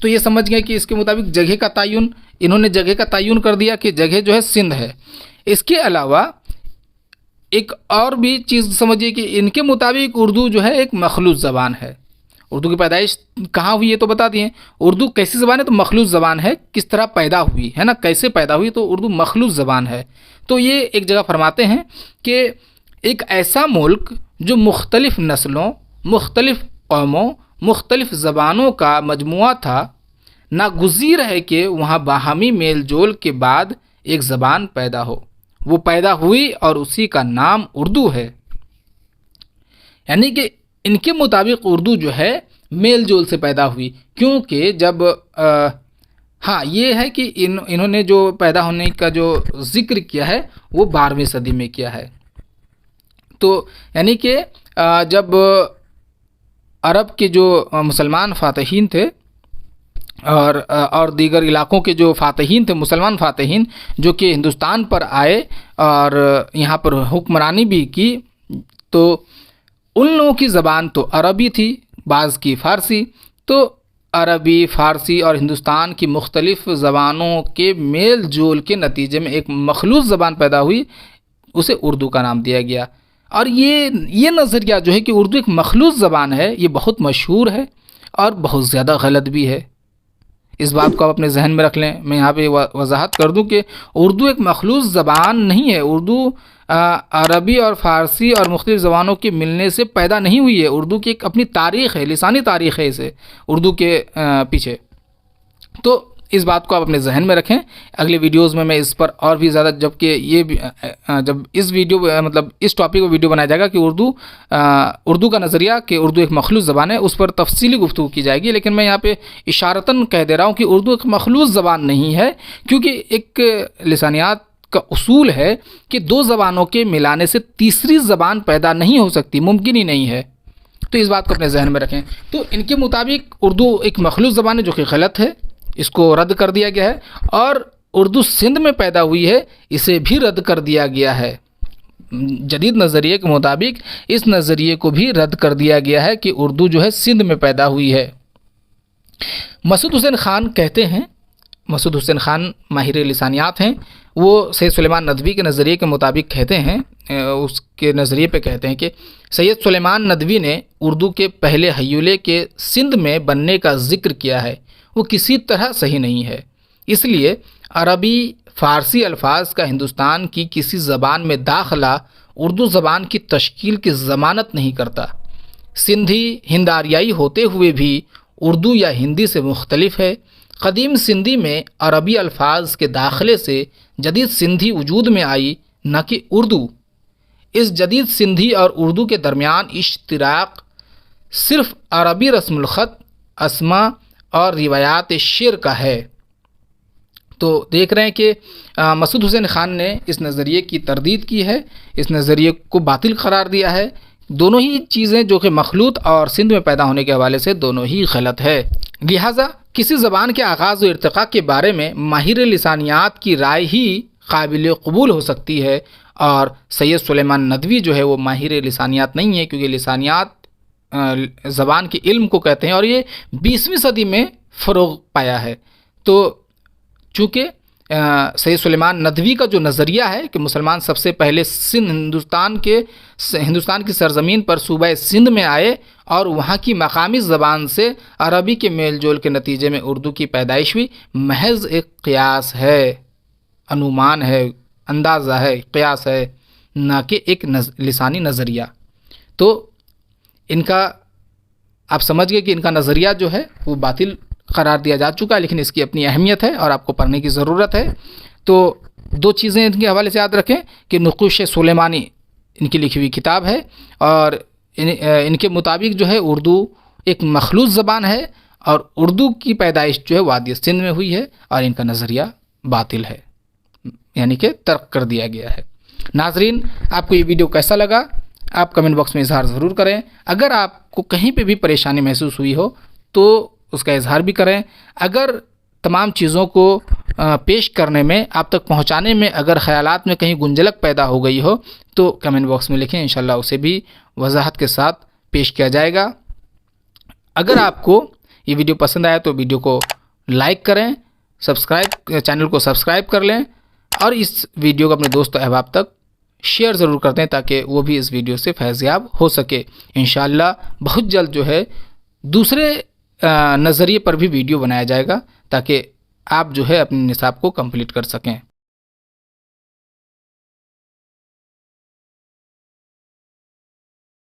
تو یہ سمجھ گئے کہ اس کے مطابق جگہ کا تعین، انہوں نے جگہ کا تعین کر دیا کہ جگہ جو ہے سندھ ہے۔ اس کے علاوہ ایک اور بھی چیز سمجھیے کہ ان کے مطابق اردو جو ہے ایک مخلوط زبان ہے۔ اردو کی پیدائش کہاں ہوئی ہے تو بتا دیے، اردو کیسی زبان ہے تو مخلوط زبان ہے، کس طرح پیدا ہوئی ہے نا، کیسے پیدا ہوئی تو اردو مخلوط زبان ہے۔ تو یہ ایک جگہ فرماتے ہیں کہ ایک ایسا ملک جو مختلف نسلوں، مختلف قوموں، مختلف زبانوں کا مجموعہ تھا، ناگزیر ہے کہ وہاں باہمی میل جول کے بعد ایک زبان پیدا ہو، وہ پیدا ہوئی اور اسی کا نام اردو ہے۔ یعنی کہ ان کے مطابق اردو جو ہے میل جول سے پیدا ہوئی، کیونکہ جب ہاں یہ ہے کہ انہوں نے جو پیدا ہونے کا جو ذکر کیا ہے وہ 12ویں صدی میں کیا ہے۔ تو یعنی کہ جب عرب کے جو مسلمان فاتحین تھے اور دیگر علاقوں کے جو فاتحین تھے، مسلمان فاتحین جو کہ ہندوستان پر آئے اور یہاں پر حکمرانی بھی کی، تو ان لوگوں کی زبان تو عربی تھی، بعض کی فارسی، تو عربی، فارسی اور ہندوستان کی مختلف زبانوں کے میل جول کے نتیجے میں ایک مخلوط زبان پیدا ہوئی، اسے اردو کا نام دیا گیا۔ اور یہ نظریہ جو ہے کہ اردو ایک مخلوط زبان ہے، یہ بہت مشہور ہے اور بہت زیادہ غلط بھی ہے۔ اس بات کو آپ اپنے ذہن میں رکھ لیں۔ میں یہاں پہ وضاحت کر دوں کہ اردو ایک مخلوط زبان نہیں ہے۔ اردو عربی اور فارسی اور مختلف زبانوں کے ملنے سے پیدا نہیں ہوئی ہے۔ اردو کی ایک اپنی تاریخ ہے، لسانی تاریخ ہے اسے اردو کے پیچھے۔ تو اس بات کو آپ اپنے ذہن میں رکھیں۔ اگلے ویڈیوز میں اس پر اور بھی زیادہ، جب اس ویڈیو مطلب اس ٹاپک کو ویڈیو بنایا جائے گا کہ اردو کا نظریہ کہ اردو ایک مخلوط زبان ہے، اس پر تفصیلی گفتگو کی جائے گی۔ لیکن میں یہاں پہ اشارتاً کہہ دے رہا ہوں کہ اردو ایک مخلوط زبان نہیں ہے، کیونکہ ایک لسانیات کا اصول ہے کہ دو زبانوں کے ملانے سے تیسری زبان پیدا نہیں ہو سکتی، ممکن ہی نہیں ہے۔ تو اس بات کو اپنے ذہن میں رکھیں۔ تو ان کے مطابق اردو ایک مخلوط زبان ہے، جو کہ غلط ہے، اس کو رد کر دیا گیا ہے۔ اور اردو سندھ میں پیدا ہوئی ہے، اسے بھی رد کر دیا گیا ہے۔ جدید نظریے کے مطابق اس نظریے کو بھی رد کر دیا گیا ہے کہ اردو جو ہے سندھ میں پیدا ہوئی ہے۔ مسعود حسین خان کہتے ہیں، مسعود حسین خان ماہر لسانیات ہیں، وہ سید سلیمان ندوی کے نظریے کے مطابق کہتے ہیں، اس کے نظریے پہ کہتے ہیں کہ سید سلیمان ندوی نے اردو کے پہلے ہیولے کے سندھ میں بننے کا ذکر کیا ہے، وہ کسی طرح صحیح نہیں ہے۔ اس لیے عربی فارسی الفاظ کا ہندوستان کی کسی زبان میں داخلہ اردو زبان کی تشکیل کی ضمانت نہیں کرتا۔ سندھی ہند آریائی ہوتے ہوئے بھی اردو یا ہندی سے مختلف ہے۔ قدیم سندھی میں عربی الفاظ کے داخلے سے جدید سندھی وجود میں آئی، نہ کہ اردو۔ اس جدید سندھی اور اردو کے درمیان اشتراک صرف عربی رسم الخط، اسما اور روایات شعر کا ہے۔ تو دیکھ رہے ہیں کہ مسعود حسین خان نے اس نظریے کی تردید کی ہے، اس نظریے کو باطل قرار دیا ہے۔ دونوں ہی چیزیں جو کہ مخلوط اور سندھ میں پیدا ہونے کے حوالے سے دونوں ہی غلط ہے۔ لہٰذا کسی زبان کے آغاز و ارتقاء کے بارے میں ماہر لسانیات کی رائے ہی قابل قبول ہو سکتی ہے، اور سید سلیمان ندوی جو ہے وہ ماہر لسانیات نہیں ہے، کیونکہ لسانیات زبان کے علم کو کہتے ہیں، اور یہ 20ویں صدی میں فروغ پایا ہے۔ تو چونکہ سید سلیمان ندوی کا جو نظریہ ہے کہ مسلمان سب سے پہلے ہندوستان کی سرزمین پر صوبہ سندھ میں آئے اور وہاں کی مقامی زبان سے عربی کے میل جول کے نتیجے میں اردو کی پیدائش ہوئی، محض ایک قیاس ہے، انومان ہے، اندازہ ہے، قیاس ہے، نہ کہ ایک لسانی نظریہ۔ تو ان کا آپ سمجھ گئے کہ ان کا نظریہ جو ہے وہ باطل قرار دیا جا چکا ہے، لیکن اس کی اپنی اہمیت ہے اور آپ کو پڑھنے کی ضرورت ہے۔ تو دو چیزیں ان کے حوالے سے یاد رکھیں کہ نقوش سلیمانی ان کی لکھی ہوئی کتاب ہے، اور ان کے مطابق جو ہے اردو ایک مخلوط زبان ہے، اور اردو کی پیدائش جو ہے وادی سندھ میں ہوئی ہے، اور ان کا نظریہ باطل ہے، یعنی کہ ترک کر دیا گیا ہے۔ ناظرین، آپ کو یہ ویڈیو کیسا لگا؟ آپ کمنٹ باکس میں اظہار ضرور کریں۔ اگر آپ کو کہیں پہ بھی پریشانی محسوس ہوئی ہو تو اس کا اظہار بھی کریں۔ اگر تمام چیزوں کو پیش کرنے میں، آپ تک پہنچانے میں اگر خیالات میں کہیں گنجلک پیدا ہو گئی ہو تو کمنٹ باکس میں لکھیں، انشاءاللہ اسے بھی وضاحت کے ساتھ پیش کیا جائے گا۔ اگر آپ کو یہ ویڈیو پسند آیا تو ویڈیو کو لائک کریں، چینل کو سبسکرائب کر لیں، اور اس ویڈیو کو اپنے دوست و احباب تک شیئر ضرور کر دیں تاکہ وہ بھی اس ویڈیو سے فیض یاب ہو سکے۔ انشاءاللہ بہت جلد جو ہے دوسرے نظریے پر بھی ویڈیو بنایا جائے گا تاکہ آپ جو ہے اپنے نصاب کو کمپلیٹ کر سکیں۔